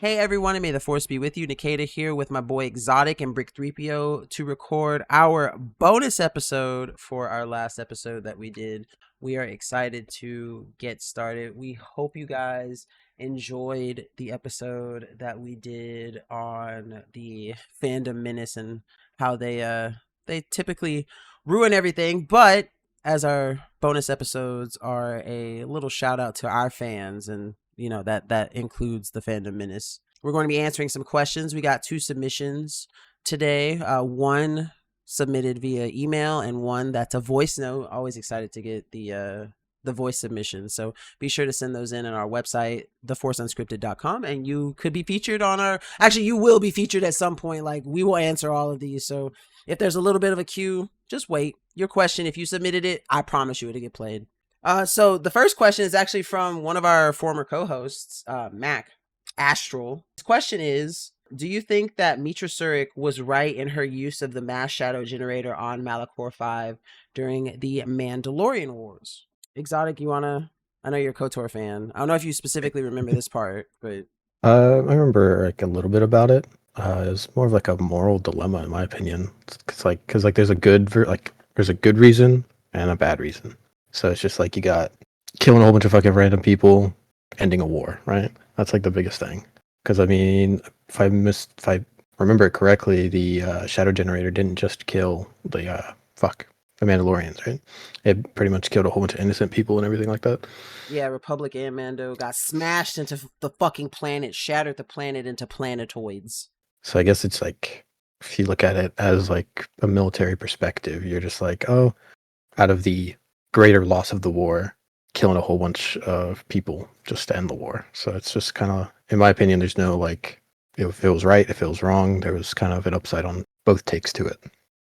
Hey everyone, and may the force be with you. Nikita here with my boy Exotic and Brick 3PO to record our bonus episode for our last episode that we did. We are excited to get started. We hope you guys enjoyed the episode that we did on the fandom menace and how they typically ruin everything, but as our bonus episodes are a little shout out to our fans, and that includes the fandom menace. We're going to be answering some questions. We got 2 submissions today. One submitted via email and one that's a voice note. Always excited to get the voice submission. So be sure to send those in on our website, theforceunscripted.com, and you could be featured on our. Actually, you will be featured at some point. Like, we will answer all of these. So if there's a little bit of a queue, just wait. Your question, if you submitted it, I promise you it'll get played. So the first question is actually from one of our former co-hosts, Mac Astral. His question is, do you think that Mitra Surik was right in her use of the mass shadow generator on Malachor 5 during the Mandalorian Wars? Exotic, I know you're a KOTOR fan. I don't know if you specifically remember this part, but I remember like a little bit about it. It's more of like a moral dilemma, in my opinion. Because there's a good reason and a bad reason. So it's just like you got killing a whole bunch of fucking random people, ending a war, right? That's like the biggest thing. Because I mean, if I remember it correctly, the shadow generator didn't just kill the Mandalorians, right? It pretty much killed a whole bunch of innocent people and everything like that. yeah, Republic and Mando got smashed into the fucking planet, shattered the planet into planetoids. So I guess it's like, if you look at it as like a military perspective, you're just like, oh, out of the greater loss of the war, killing a whole bunch of people just to end the war. So it's just kind of, in my opinion, there's no like, if it was right, if it was wrong, there was kind of an upside on both takes to it.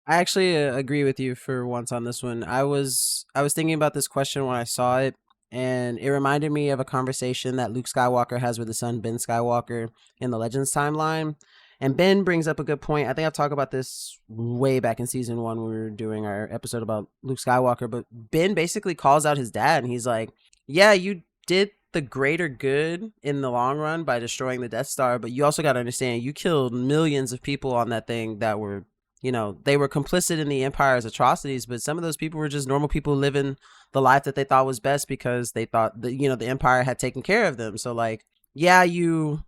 I actually agree with you for once on this one. I was thinking about this question when I saw it, and it reminded me of a conversation that Luke Skywalker has with his son Ben Skywalker in the Legends timeline. And Ben brings up a good point. I think I've talked about this way back in season 1 when we were doing our episode about Luke Skywalker. But Ben basically calls out his dad, and he's like, "Yeah, you did the greater good in the long run by destroying the Death Star, but you also got to understand you killed millions of people on that thing that were." They were complicit in the Empire's atrocities, but some of those people were just normal people living the life that they thought was best because they thought that, the Empire had taken care of them. So like, yeah, you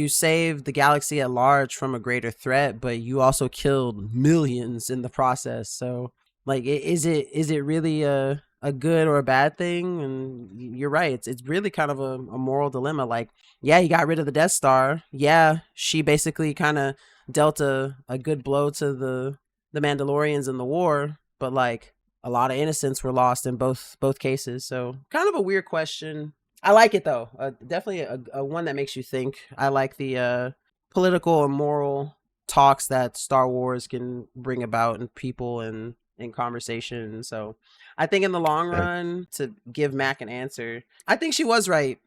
saved the galaxy at large from a greater threat, but you also killed millions in the process. So like, is it really a good or a bad thing? And you're right. It's really kind of a moral dilemma. Like, yeah, you got rid of the Death Star. Yeah, she basically kind of dealt a good blow to the Mandalorians in the war, but like a lot of innocents were lost in both cases. So kind of a weird question. I like it though. Definitely a one that makes you think. I like the political and moral talks that Star Wars can bring about in people and in conversation. So I think in the long run, to give Mac an answer, I think she was right.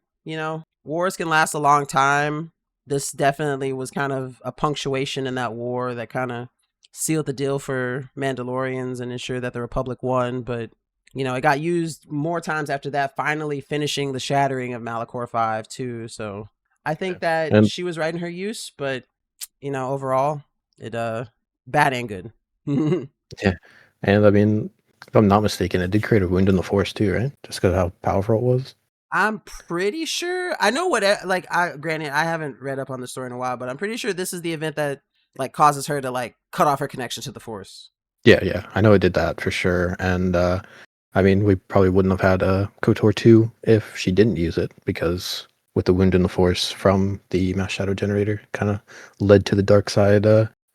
Wars can last a long time. This definitely was kind of a punctuation in that war that kind of sealed the deal for Mandalorians and ensured that the Republic won. But, it got used more times after that, finally finishing the shattering of Malachor 5 too. So I think that she was right in her use, but, overall, it bad and good. Yeah. And I mean, if I'm not mistaken, it did create a wound in the Force too, right? Just because of how powerful it was. I'm pretty sure. I know granted, I haven't read up on the story in a while, but I'm pretty sure this is the event that like causes her to like cut off her connection to the Force. Yeah. I know it did that for sure. And I mean, we probably wouldn't have had a KOTOR 2 if she didn't use it, because with the wound in the Force from the mass shadow generator kind of led to the dark side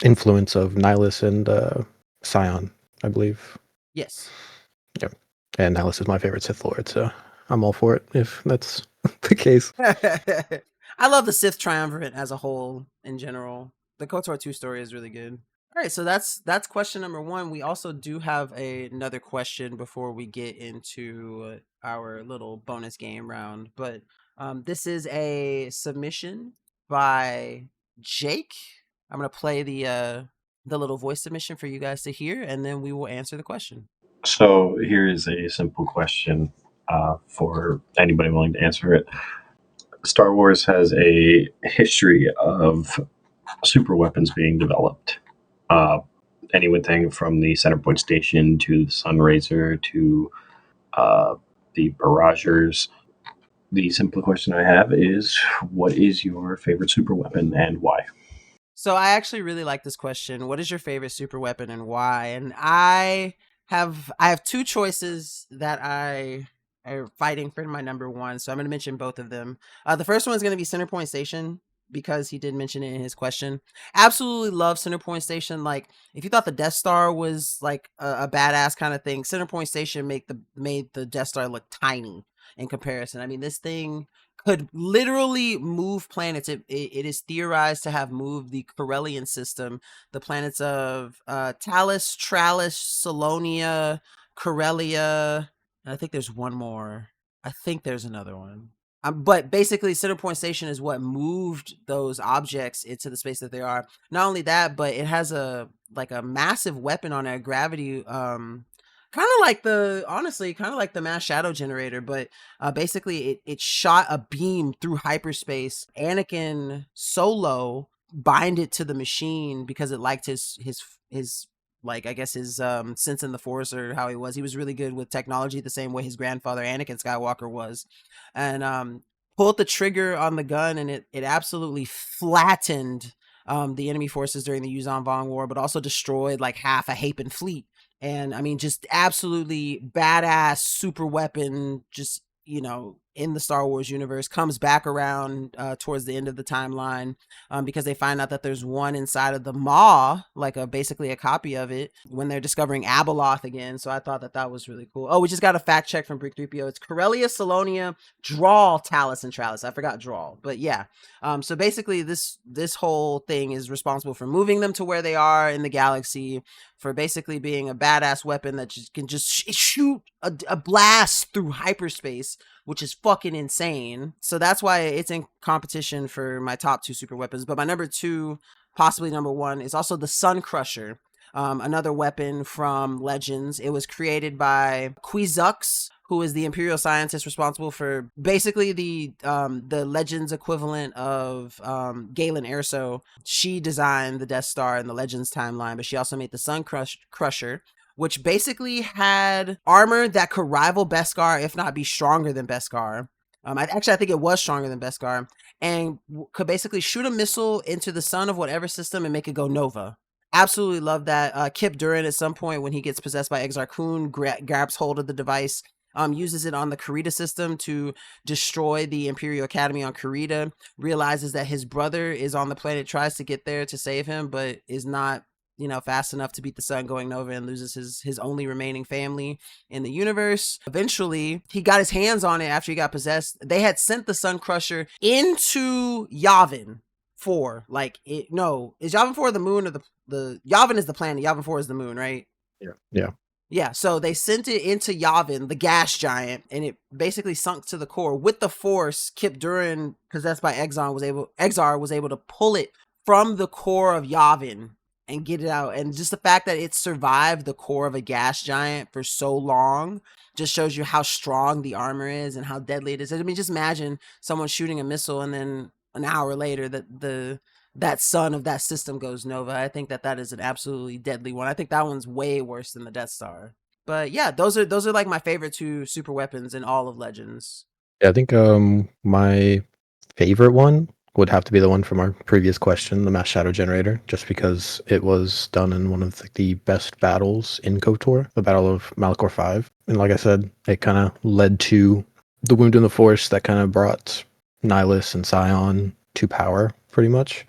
influence of Nihilus and Scion, I believe. Yes. Yep. And Nihilus is my favorite Sith Lord, so I'm all for it if that's the case. I love the Sith Triumvirate as a whole in general. The KOTOR 2 story is really good. All right, so that's question number 1. We also do have another question before we get into our little bonus game round. But this is a submission by Jake. I'm going to play the little voice submission for you guys to hear, and then we will answer the question. So here is a simple question for anybody willing to answer it. Star Wars has a history of super weapons being developed. Uh, Anything from the Centerpoint Station to the Sunraiser to the Barragers. The simple question I have is, what is your favorite super weapon and why? So I actually really like this question. What is your favorite super weapon and why? And I have two choices that I are fighting for my number one. So I'm going to mention both of them. The first one is going to be Centerpoint Station because he did mention it in his question. Absolutely love Centerpoint Station. Like if you thought the Death Star was like a badass kind of thing, Centerpoint Station made the Death Star look tiny in comparison. I mean, this thing could literally move planets. It is theorized to have moved the Corellian system, the planets of Talos, Tralis, Salonia, Corellia, and I think there's one more. I think there's another one. But basically, Centerpoint Station is what moved those objects into the space that they are. Not only that, but it has a massive weapon on it, a gravity kind of like the mass shadow generator, but basically it shot a beam through hyperspace. Anakin Solo bind it to the machine because it liked his like I guess his sense in the force, or how he was. He was really good with technology the same way his grandfather Anakin Skywalker was. And pulled the trigger on the gun, and it absolutely flattened the enemy forces during the Yuzan Vong War, but also destroyed like half a Hapan fleet. And I mean, just absolutely badass super weapon, just, in the Star Wars universe, comes back around towards the end of the timeline because they find out that there's one inside of the Maw, like basically a copy of it, when they're discovering Abeloth again. So I thought that was really cool. Oh, we just got a fact check from Brick 3PO. It's Corellia, Salonia, Drawl, Talos, and Tralis. I forgot Drawl, but yeah. So basically, this whole thing is responsible for moving them to where they are in the galaxy, for basically being a badass weapon that can just shoot a blast through hyperspace, which is fucking insane. So that's why it's in competition for my top two super weapons. But my number two, possibly number one, is also the Sun Crusher. Another weapon from Legends. It was created by Quizux, who is the Imperial scientist responsible for basically the Legends equivalent of Galen Erso. She designed the Death Star in the Legends timeline, but she also made the Sun Crusher, which basically had armor that could rival Beskar, if not be stronger than Beskar. I think it was stronger than Beskar, and could basically shoot a missile into the sun of whatever system and make it go Nova. Absolutely love that. Kip Durin, at some point when he gets possessed by Exar Kun, grabs hold of the device, uses it on the Karita system to destroy the Imperial Academy on Karita, realizes that his brother is on the planet, tries to get there to save him, but is not fast enough to beat the sun going Nova, and loses his only remaining family in the universe. Eventually, he got his hands on it after he got possessed. They had sent the Sun Crusher into Yavin 4. Is Yavin 4 the moon, or the Yavin is the planet, Yavin 4 is the moon, right? Yeah. Yeah, so they sent it into Yavin, the gas giant, and it basically sunk to the core. With the Force, Kip Durin, possessed by Exar, was able to pull it from the core of Yavin and get it out. And just the fact that it survived the core of a gas giant for so long just shows you how strong the armor is and how deadly it is. I mean, just imagine someone shooting a missile and then an hour later that sun of that system goes Nova. I think that is an absolutely deadly one. I think that one's way worse than the Death Star. But yeah, those are like my favorite two super weapons in all of Legends. Yeah, I think my favorite one would have to be the one from our previous question, the Mass Shadow Generator, just because it was done in one of the best battles in KOTOR, the Battle of Malachor 5. And like I said, it kind of led to the Wound in the Force that kind of brought Nihilus and Scion to power, pretty much.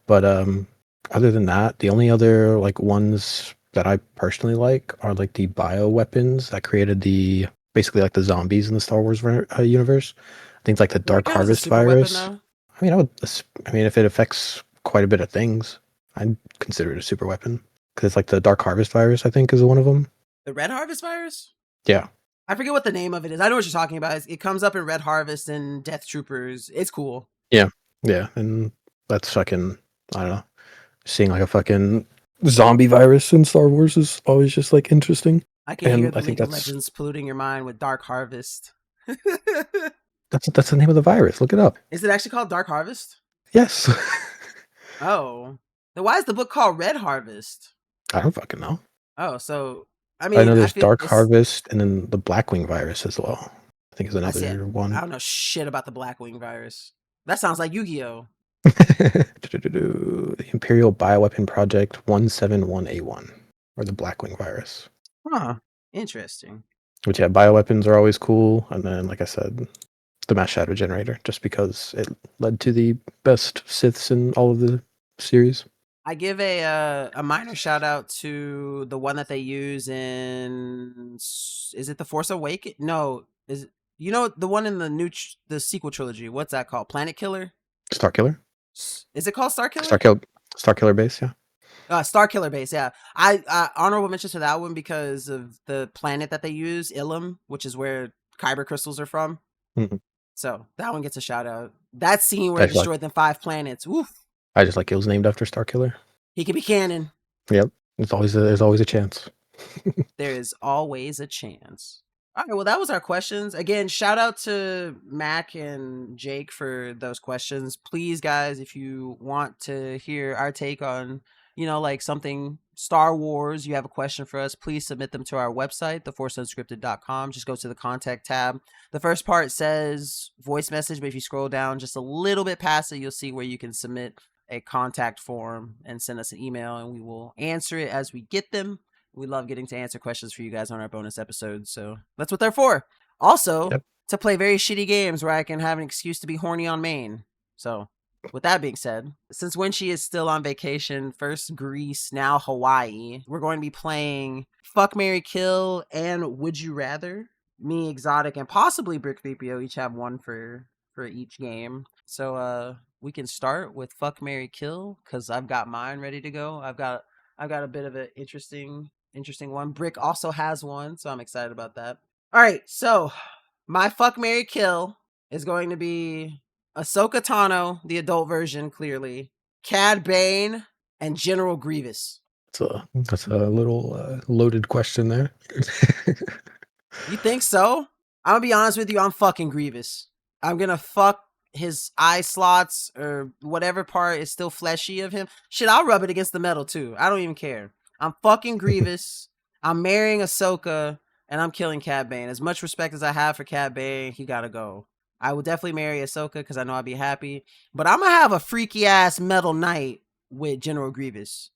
But other than that, the only other ones that I personally like are the bio weapons that created basically the zombies in the Star Wars universe. Things like the Dark Harvest virus. I mean, if it affects quite a bit of things, I'd consider it a super weapon, because it's the Dark Harvest virus, I think, is one of them. The Red Harvest virus? Yeah. I forget what the name of it is. I know what you're talking about. It comes up in Red Harvest and Death Troopers. It's cool. Yeah, and that's fucking, I don't know, seeing a fucking zombie virus in Star Wars is always just interesting. I can hear the League of Legends polluting your mind with Dark Harvest. That's the name of the virus. Look it up. Is it actually called Dark Harvest? Yes. Oh. Then why is the book called Red Harvest? I don't fucking know. Oh, so I I mean, know I there's feel Dark it's Harvest and then the Blackwing virus as well. I think is I see it. another I one. don't know shit about the Blackwing virus. That sounds like Yu-Gi-Oh. The Imperial Bioweapon Project 171A1, or the Blackwing virus. Huh. Interesting. Which, yeah, bioweapons are always cool. And then, like I said, the mass shadow generator, just because it led to the best Siths in all of the series. I give a minor shout out to the one that they use in is it the Force Awakens? No, is it, the one in the sequel trilogy? What's that called? Planet Killer? Starkiller? Is it called Star Killer? Starkiller base, yeah. Star Killer base, yeah. I honorable mention to that one because of the planet that they use, Ilum, which is where kyber crystals are from. Mhm. So that one gets a shout out. That scene where I he just like- destroyed them 5 planets. Woof. I just like it was named after Starkiller. He can be canon. Yep. There's always a chance. There is always a chance. All right, well, that was our questions. Again, shout out to Mac and Jake for those questions. Please, guys, if you want to hear our take on, like something Star Wars, you have a question for us, please submit them to our website, theforceunscripted.com. Just go to the contact tab. The first part says voice message, but if you scroll down just a little bit past it, you'll see where you can submit a contact form and send us an email, and we will answer it as we get them. We love getting to answer questions for you guys on our bonus episodes, so that's what they're for. Also, Yep. to play very shitty games where I can have an excuse to be horny on main. So, with that being said, since when she is still on vacation, first Greece, now Hawaii, we're going to be playing Fuck, Marry, Kill and Would You Rather. Me, Exotic, and possibly Brick 3PO each have one for each game. So, we can start with Fuck, Marry, Kill because I've got mine ready to go. I've got a bit of an interesting one. Brick also has one, so I'm excited about that. All right, so my Fuck, Marry, Kill is going to be Ahsoka Tano, the adult version, clearly, Cad Bane, and General Grievous. That's a little loaded question there. You think so? I'm gonna be honest with you, I'm fucking Grievous. I'm gonna fuck his eye slots or whatever part is still fleshy of him. Shit, I'll rub it against the metal too. I don't even care. I'm fucking Grievous. I'm marrying Ahsoka, and I'm killing Cad Bane. As much respect as I have for Cad Bane, he gotta go. I would definitely marry Ahsoka because I know I'd be happy. But I'm gonna have a freaky ass metal night with General Grievous.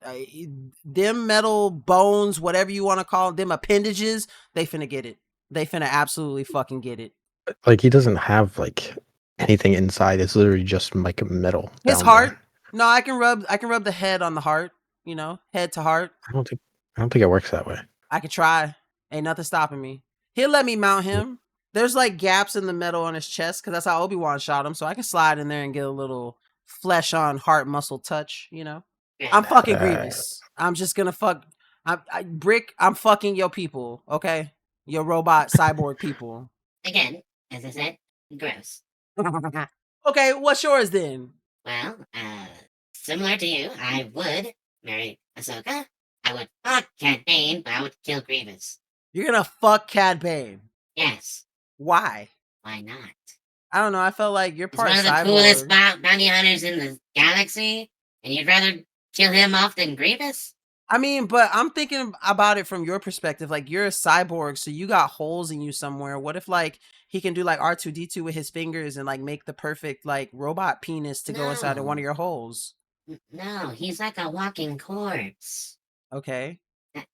Them metal bones, whatever you want to call them, appendages, they finna get it. They finna absolutely fucking get it. Like, he doesn't have like anything inside. It's literally just like metal. His down heart. there. No, I can rub the head on the heart. Head to heart. I don't think it works that way. I could try. Ain't nothing stopping me. He'll let me mount him. There's like gaps in the metal on his chest because that's how Obi-Wan shot him. So I can slide in there and get a little flesh on heart muscle touch. I'm fucking Grievous. I'm just gonna fuck. Brick. I'm fucking your people. Okay, your robot cyborg people. Again, as I said, gross. Okay, what's yours then? Well, similar to you, I would marry Ahsoka. I would fuck Cad Bane, but I would kill Grievous. You're gonna fuck Cad Bane. Yes, Why? why not? I don't know. I felt like you're He's part one of the cyborg. coolest bounty hunters in the galaxy, and you'd rather kill him off than Grievous? I mean, but I'm thinking about it from your perspective. Like, you're a cyborg, so you got holes in you somewhere. What if, like, he can do, like, R2-D2 with his fingers and, like, make the perfect, like, robot penis to go inside of one of your holes? No, he's like a walking corpse. Okay.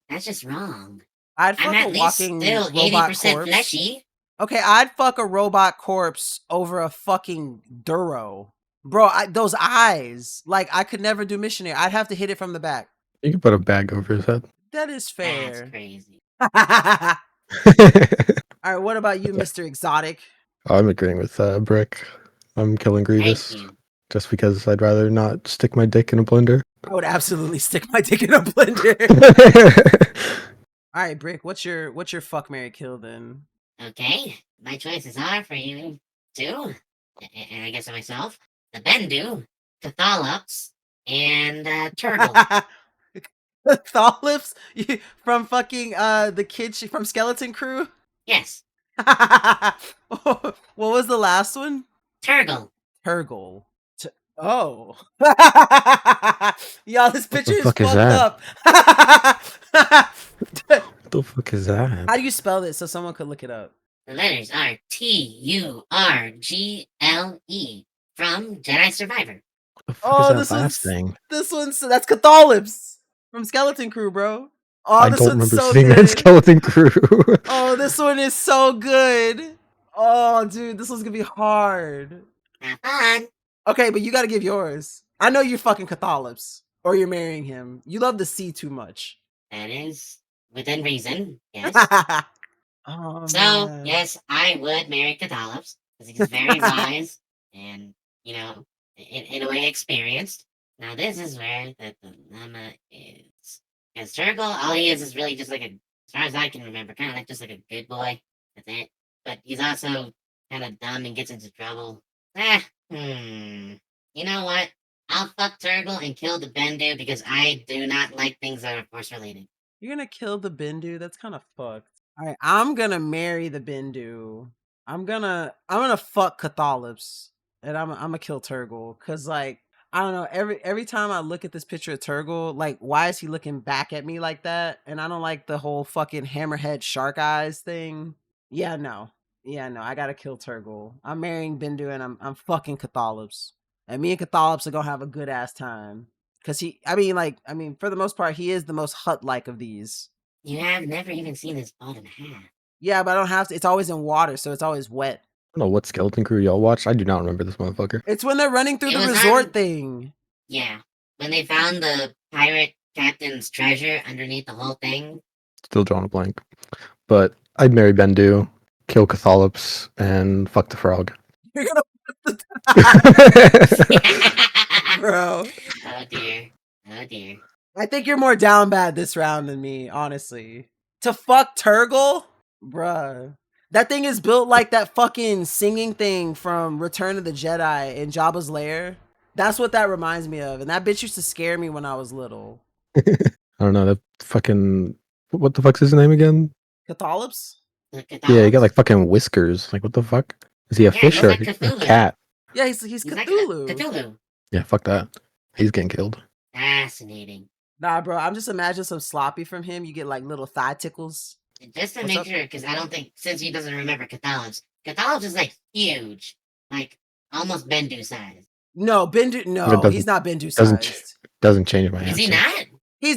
That's just wrong. I'd fuck I'm at a least walking still robot 80% corpse. fleshy. Okay, I'd fuck a robot corpse over a fucking Duro. Bro, those eyes. Like, I could never do missionary. I'd have to hit it from the back. You can put a bag over his head. That is fair. That's crazy. All right, what about you, Mr. Exotic? I'm agreeing with Brick. I'm killing Grievous Thank you. just because I'd rather not stick my dick in a blender. I would absolutely stick my dick in a blender. All right, Brick, what's your fuck, marry, kill then? Okay, my choices are for you two, and I guess for myself, the Bendu, Cathalops, and Turtle. Tholips from fucking the kid from Skeleton Crew. Yes. What was the last one? Turgle. Turgle. Oh. Y'all, this What picture the is fuck is fucked that? up. What the fuck is that? How do you spell this so someone could look it up? The letters are Turgle from Jedi Survivor. What the fuck is Oh, that last thing? this one's that's Catholips from Skeleton Crew, bro. Oh, I this don't one's remember so seeing that good. Skeleton Crew. Oh, this one is so good. Oh, dude, this one's gonna be hard. Have fun. Okay, but you gotta give yours. I know you're fucking Catholips, or you're marrying him. You love the sea too much. That is within reason, yes. Oh, So, man. yes, I would marry Catholips because he's very wise and, in a way experienced. Now, this is where the dilemma is. Because Turgle, all he is really just like as far as I can remember, kind of like just like a good boy. That's it. But he's also kind of dumb and gets into trouble. You know what? I'll fuck Turgle and kill the Bendu because I do not like things that are force related. You're gonna kill the Bindu? That's kind of fucked. All right, I'm gonna marry the Bindu. I'm gonna fuck Catholips, and I'm gonna kill Turgle. Cause like I don't know, every time I look at this picture of Turgle, like why is he looking back at me like that? And I don't like the whole fucking hammerhead shark eyes thing. Yeah, no, I gotta kill Turgle. I'm marrying Bindu, and I'm fucking Catholips, and me and Catholips are gonna have a good ass time. Cause for the most part, he is the most hut-like of these. You have never even seen his bottom half. Yeah, but I don't have to. It's always in water, so it's always wet. I don't know what Skeleton Crew y'all watched. I do not remember this motherfucker. It's when they're running through It the was resort on- thing. Yeah. When they found the pirate captain's treasure underneath the whole thing. Still drawing a blank. But I'd marry Bendu, kill Catholips, and fuck the frog. You're gonna bro. Oh dear. Oh dear. I think you're more down bad this round than me, honestly. To fuck Turgle? Bruh. That thing is built like that fucking singing thing from Return of the Jedi in Jabba's lair. That's what that reminds me of. And that bitch used to scare me when I was little. I don't know, that fucking... What the fuck's his name again? Catholips? Yeah, he got like fucking whiskers. Like, what the fuck? Is he a Yeah, fish he's or like a Cthulhu. cat? Yeah, he's He's Cthulhu. like Cthulhu. Yeah, fuck that. He's getting killed. Fascinating. Nah, bro, I'm just imagining some sloppy from him. You get like little thigh tickles. Just to What's make up? sure, because I don't think, since he doesn't remember Catholics is like huge. Like almost Bendu size. No, Bindu. No, doesn't- he's not Bindu doesn't- sized. Doesn't change my Is answer. he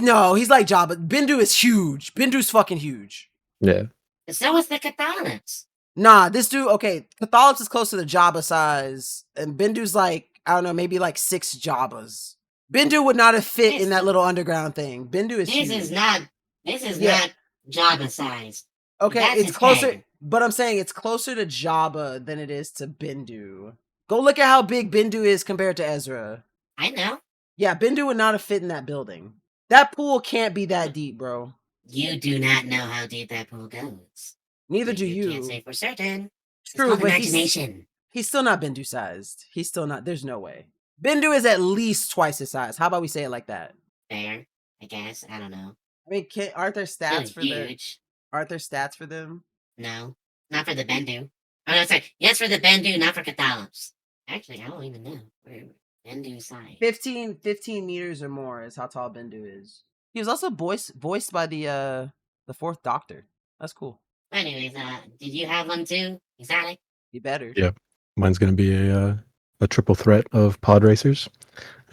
not? He's like Jabba. Bindu is huge. Bindu's fucking huge. Yeah. So is the Catholics. Nah, this dude. Okay, Catholics is close to the Jabba size, and Bindu's like I don't know, maybe like 6 Jabbas. Bindu would not have fit in that little underground thing. Bindu is This huge. is not Yeah. not Jabba size. Okay, That's it's his closer, head. but I'm saying it's closer to Jabba than it is to Bindu. Go look at how big Bindu is compared to Ezra. I know. Yeah, Bindu would not have fit in that building. That pool can't be that deep, bro. You do not know how deep that pool goes. Neither do You you. can't say for certain. It's True, called but imagination. he's still not Bindu sized. He's still not. There's no way. Bindu is at least twice his size. How about we say it like that? Fair, I guess. I don't know. I mean, aren't there stats Still for huge. Aren't there stats for them? No, not for the Bendu. Oh no, sorry. Yes, for the Bendu, not for Catholics. Actually, I don't even know where Bendu size. 15 meters or more is how tall Bindu is. He was also voiced by the Fourth Doctor. That's cool. Anyways, did you have one too? Exotic? You better. Yeah. Mine's gonna be a triple threat of pod racers.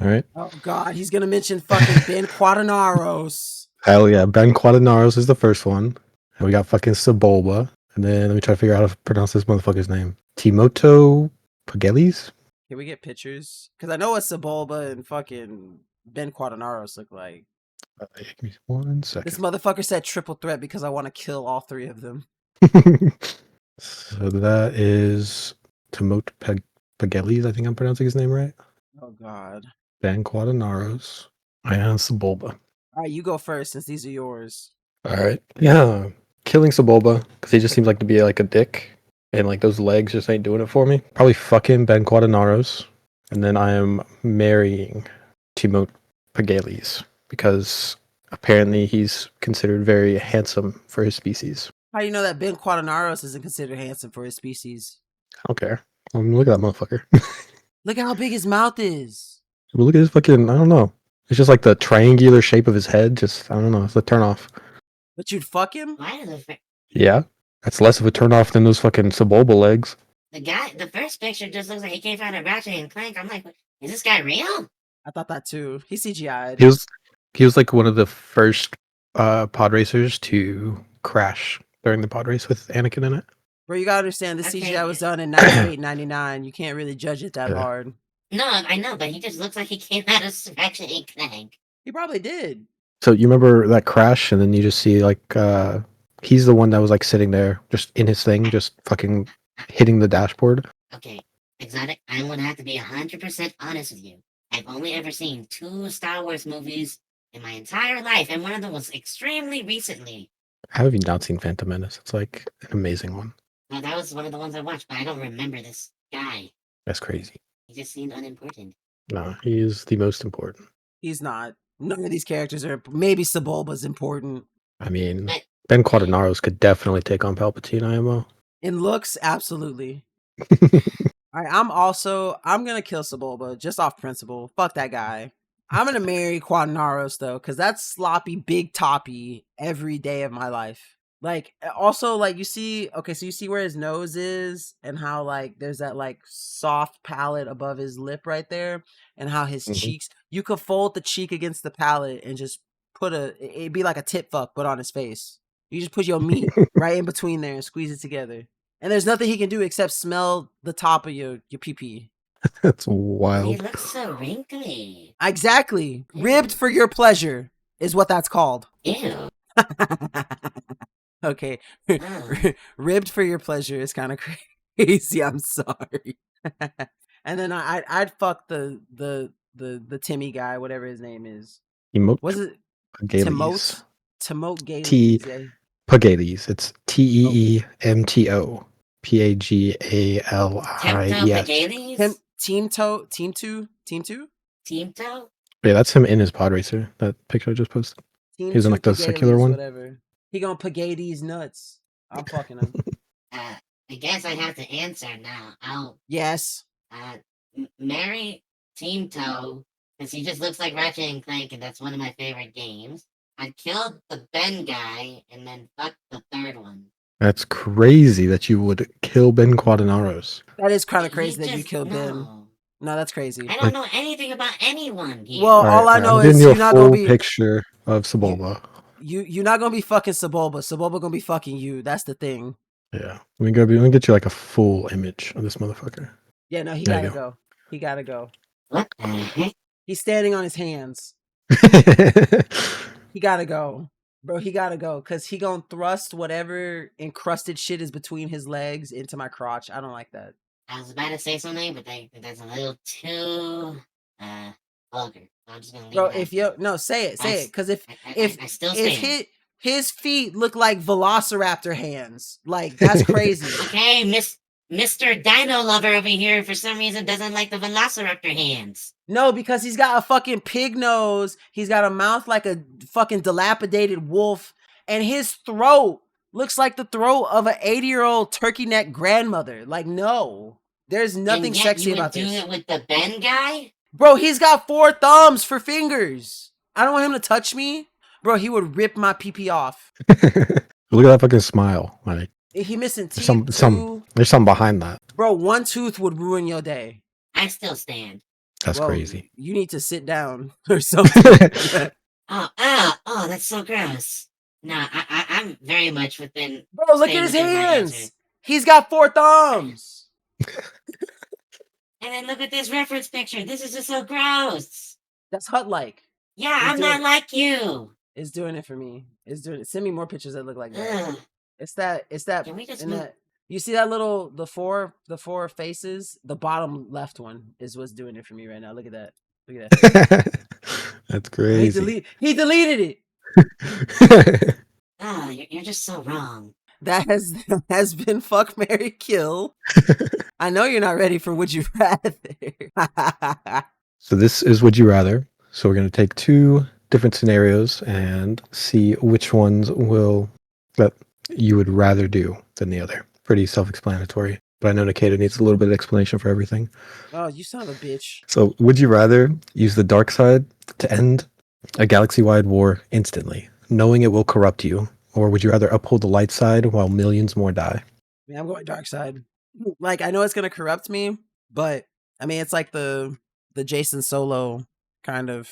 All right. Oh God, he's gonna mention fucking Ben Quaternaros. Hell yeah, Ben Quaternaros is the first one. And we got fucking Sabula. And then let me try to figure out how to pronounce this motherfucker's name. Timoto Pagelis? Can we get pictures? Because I know what Sabulba and fucking Ben Quaternaros look like. Give me 1 This second. motherfucker said triple threat because I want to kill all 3 of them. So that is Timoto Pagelis. I think I'm pronouncing his name right. Oh God. Ben Quaternaros. And Sabulba. All right, you go first since these are yours. All right. Yeah. Killing Sabulba because he just seems like to be like a dick. And like those legs just ain't doing it for me. Probably fucking Ben Quaternaros. And then I am marrying Timote Pagelis because apparently he's considered very handsome for his species. How do you know that Ben Quaternaros isn't considered handsome for his species? I don't care. Look at that motherfucker. Look at how big his mouth is. But look at his fucking. I don't know. It's just like the triangular shape of his head. Just I don't know. It's a turn off. But you'd fuck him? Why does Yeah, that's less of a turn off than those fucking Sabulba legs. the first picture just looks like he came out of Ratchet and Clank. I'm like, is this guy real? I thought that too. He's CGI'd. He was like one of the first pod racers to crash during the pod race with Anakin in it. Bro, you gotta understand, this Okay. CGI was done in 98, 99. You can't really judge it that Yeah. hard. No, I know, but he just looks like he came out of Ratchet and Clank. He probably did. So you remember that crash, and then you just see like he's the one that was like sitting there, just in his thing, just fucking hitting the dashboard. Okay, Exotic, I'm gonna have to be 100% honest with you. I've only ever seen 2 Star Wars movies in my entire life, and one of them was extremely recently. How have you not seen Phantom Menace? It's like an amazing one. Now, that was one of the ones I watched, but I don't remember this guy. That's crazy. He just seemed unimportant. No, he is the most important. He's not. None of these characters are. Maybe Sabulba's important. I mean, But Ben Quaternaros could definitely take on Palpatine, IMO. In looks, absolutely. All right, I'm gonna kill Sabulba just off principle. Fuck that guy. I'm gonna marry Quaternaros though, because that's sloppy, big toppy every day of my life. Like, also, like, you see where his nose is, and how like there's that like soft palate above his lip right there, and how his cheeks. You could fold the cheek against the palate and just it'd be like a tit fuck, but on his face. You just put your meat right in between there and squeeze it together. And there's nothing he can do except smell the top of your pee-pee. That's he wild. looks so wrinkly. Exactly. Ribbed for your pleasure is what that's called. Ew. Okay. Ugh. Ribbed for your pleasure is kind of crazy. I'm sorry. And then I'd fuck the Timmy guy, whatever his name is. Emote Was it Pagales. Timote T- Gales? Yeah. Pagales. It's TEEMTO. PAGALIES. Pagales? Team 2? Team Toe? Yeah, that's him in his pod racer. That picture I just posted. Team He's in, 2 like, the secular Pagales, one? Whatever. He gonna pagay these nuts. I'm fucking him. I guess I have to answer now. I'll Yes. marry Team Toe, because he just looks like Ratchet and Clank, and that's one of my favorite games. I'd kill the Ben guy, and then fuck the third one. That's crazy that you would kill Ben Quaternaros. That is kind of He crazy that you just- killed Ben. no. No, that's crazy. I don't know anything about anyone here. Well, all I know I'm is giving you you're a not full gonna be picture of Sabulba. you're not gonna be fucking Sabulba. Sabulba gonna be fucking you. That's the thing. Yeah, we gonna get you like a full image of this motherfucker. Yeah, no, he There you gotta go. He gotta go. What the heck? He's standing on his hands. He gotta go. Bro, he gotta go. Cause he gonna thrust whatever encrusted shit is between his legs into my crotch. I don't like that. I was about to say something, but that's a little too vulgar. So I'm just gonna leave Bro, it if at you that. no, say it. I Cause if I still if stand. his feet look like velociraptor hands, like that's crazy. Okay, Mr. Dino Lover over here for some reason doesn't like the Velociraptor hands. No, because he's got a fucking pig nose. He's got a mouth like a fucking dilapidated wolf. And his throat looks like the throat of an 80-year-old turkey neck grandmother. Like, no. There's nothing And yet sexy you would about do this. it with the Ben guy? Bro, he's got 4 thumbs for fingers. I don't want him to touch me. Bro, he would rip my pee off. Look at that fucking smile. Like He missing teeth. there's some too. there's something behind that. Bro, one tooth would ruin your day. I still stand. That's Well, crazy. You need to sit down or something. Oh, that's so gross. No, I'm very much within. Bro, look at his hands. He's got 4 thumbs. And then look at this reference picture. This is just so gross. That's Hut-like. Yeah, He's I'm doing- not like you. It's doing it for me. It's doing it. Send me more pictures that look like that. Ugh. It's that. Can we just and move? that. You see that little the four faces? The bottom left one is what's doing it for me right now. Look at that. Look at that. That's crazy. He deleted it. Oh, you're just so wrong. That has been Fuck, Marry, Kill. I know you're not ready for Would You Rather. So this is Would You Rather. So we're going to take 2 different scenarios and see which ones will you would rather do than the other. Pretty self-explanatory. But I know Nikita needs a little bit of explanation for everything. Oh, you son of a bitch. So, would you rather use the dark side to end a galaxy-wide war instantly, knowing it will corrupt you, or would you rather uphold the light side while millions more die? Man, I'm going dark side. Like, I know it's gonna corrupt me, but I mean, it's like the Jason Solo kind of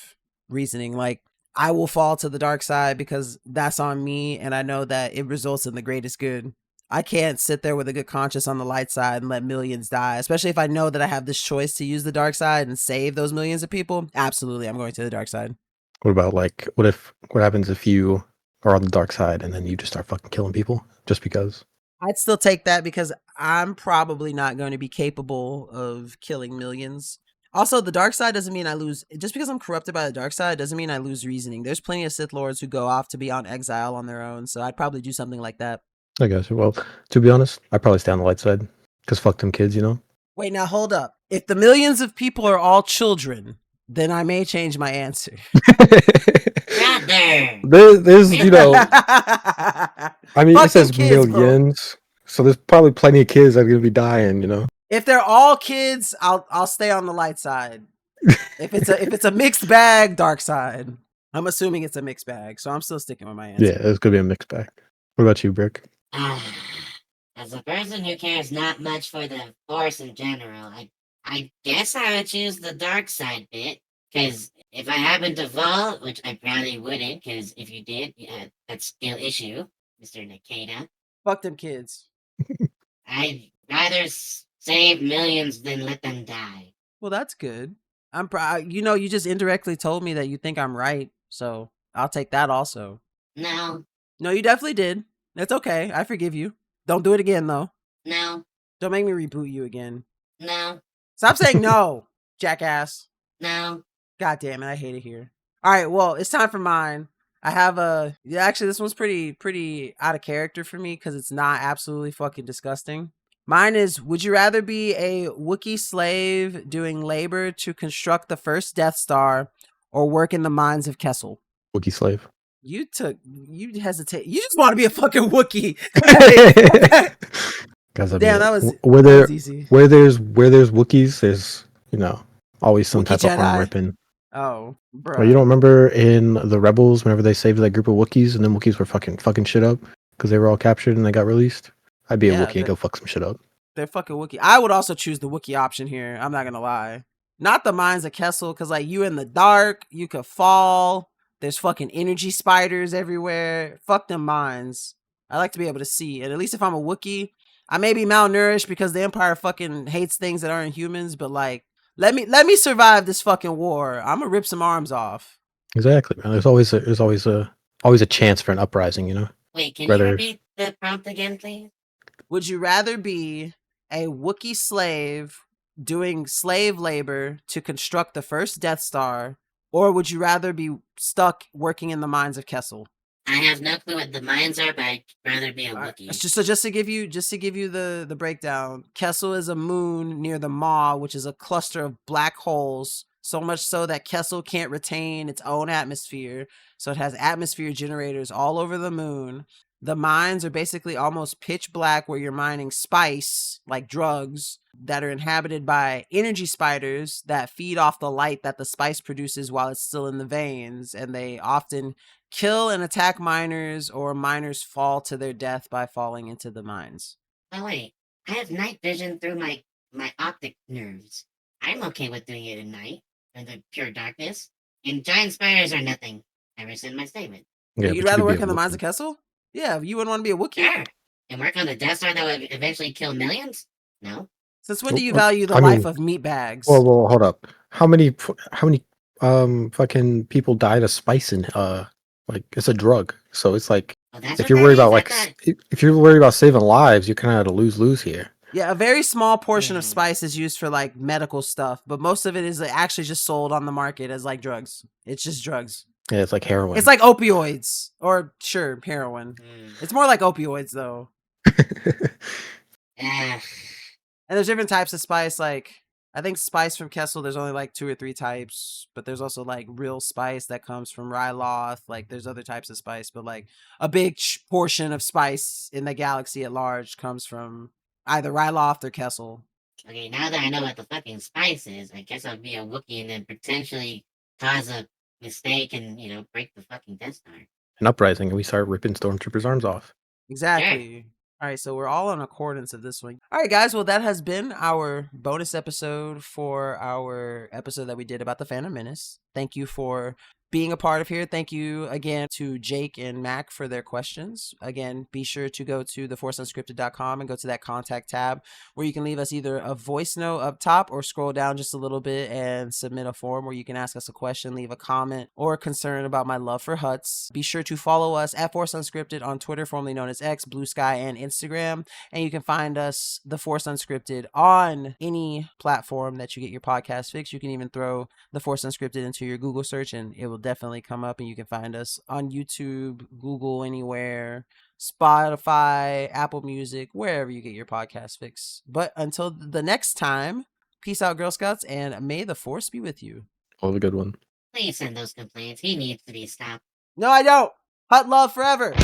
reasoning. Like, I will fall to the dark side because that's on me, and I know that it results in the greatest good. I can't sit there with a good conscience on the light side and let millions die, especially if I know that I have this choice to use the dark side and save those millions of people. Absolutely, I'm going to the dark side. What about like, what happens if you are on the dark side and then you just start fucking killing people just because? I'd still take that because I'm probably not going to be capable of killing millions. Also, the dark side doesn't mean I lose. Just because I'm corrupted by the dark side doesn't mean I lose reasoning. There's plenty of Sith Lords who go off to be on exile on their own, so I'd probably do something like that. I guess. Well, to be honest, I'd probably stay on the light side because fuck them kids, you know? Wait, now hold up. If the millions of people are all children, then I may change my answer. Brother. There's, you know, I I mean, it says kids, bro. millions, so there's probably plenty of kids that are gonna be dying, you know? If they're all kids, I'll stay on the light side. If it's a mixed bag, dark side. I'm assuming it's a mixed bag, so I'm still sticking with my answer. Yeah, it's gonna be a mixed bag. What about you, Brick? As a person who cares not much for the Force in general, I guess I would choose the dark side bit, because if I happen to fall, which I probably wouldn't, because if you did, that's still issue, Mr. Nikita. Fuck them kids. I'd rather save millions than let them die. Well, that's good. I'm proud. You know, you just indirectly told me that you think I'm right, so I'll take that also. No, No, you definitely did. That's okay. I forgive you. Don't do it again, though. no, Don't make me reboot you again. no, Stop saying no, jackass. no. God damn it, I hate it here. All right, well, it's time for mine. I have actually, this one's pretty out of character for me because it's not absolutely fucking disgusting. Mine is, would you rather be a Wookiee slave doing labor to construct the first Death Star or work in the mines of Kessel? Wookiee slave. You hesitate. You just want to be a fucking Wookiee. Guys, I Damn, mean, that was easy. where there's Wookiees, there's, you know, always some Wookiee type of Jedi? arm ripping. Oh, bro. Well, you don't remember in the Rebels whenever they saved that group of Wookiees and then Wookiees were fucking shit up because they were all captured and they got released? I'd be a Wookiee and go fuck some shit up. They're fucking Wookiee. I would also choose the Wookiee option here. I'm not gonna lie. Not the mines of Kessel, because like you in the dark, you could fall. There's fucking energy spiders everywhere. Fuck them mines. I like to be able to see. And at least if I'm a Wookiee, I may be malnourished because the Empire fucking hates things that aren't humans, but like let me survive this fucking war. I'm gonna rip some arms off. Exactly, man. There's always a chance for an uprising, you know? Wait, can you repeat the prompt again, please? Would you rather be a Wookiee slave doing slave labor to construct the first Death Star, or would you rather be stuck working in the mines of Kessel? I have no clue what the mines are, but I'd rather be a Wookiee. Just to give you the breakdown, Kessel is a moon near the Maw, which is a cluster of black holes. So much so that Kessel can't retain its own atmosphere. So it has atmosphere generators all over the moon. The mines are basically almost pitch black where you're mining spice, like drugs, that are inhabited by energy spiders that feed off the light that the spice produces while it's still in the veins. And they often kill and attack miners, or miners fall to their death by falling into the mines. Oh wait, I have night vision through my optic nerves. I'm okay with doing it at night, in the pure darkness. And giant spiders are nothing. I rescind my statement. Yeah, you'd rather work in the mines of Kessel? Yeah, you wouldn't want to be a Wookiee? Sure. And work on the Death Star that would eventually kill millions? No. Since when do you value the life of meat bags? Well, hold up. How many fucking people died of spice in like it's a drug. So it's like if you're worried about if you're worried about saving lives, you're kind of at a lose-lose here. Yeah, a very small portion of spice is used for like medical stuff, but most of it is actually just sold on the market as like drugs. It's just drugs. Yeah, it's like heroin. It's like opioids, or sure, heroin. It's more like opioids though. And there's different types of spice. Like I think spice from Kessel, there's only like 2 or 3 types, but there's also like real spice that comes from Ryloth. Like there's other types of spice, but like a big portion of spice in the galaxy at large comes from either Ryloth or Kessel. Okay, now that I know what the fucking spice is, I guess I'll be a Wookiee and then potentially cause a mistake and, break the fucking Death Star. An uprising, and we start ripping stormtroopers' arms off. Exactly. All right, so we're all in accordance of this one. All right, guys. Well, that has been our bonus episode for our episode that we did about the Phantom Menace. Thank you for being a part of here. Thank you again to Jake and Mac for their questions. Again, be sure to go to theforceunscripted.com and go to that contact tab where you can leave us either a voice note up top or scroll down just a little bit and submit a form where you can ask us a question, leave a comment, or a concern about my love for Huts. Be sure to follow us at Force Unscripted on Twitter, formerly known as X, Blue Sky, and Instagram. And you can find us, The Force Unscripted, on any platform that you get your podcast fix. You can even throw The Force Unscripted into your Google search and it will definitely come up, and you can find us on YouTube, Google, anywhere, Spotify, Apple Music, wherever you get your podcast fix. But until the next time, peace out, Girl Scouts, and may the Force be with you. Have a good one. Please send those complaints. He needs to be stopped. No, I don't. Hut love forever.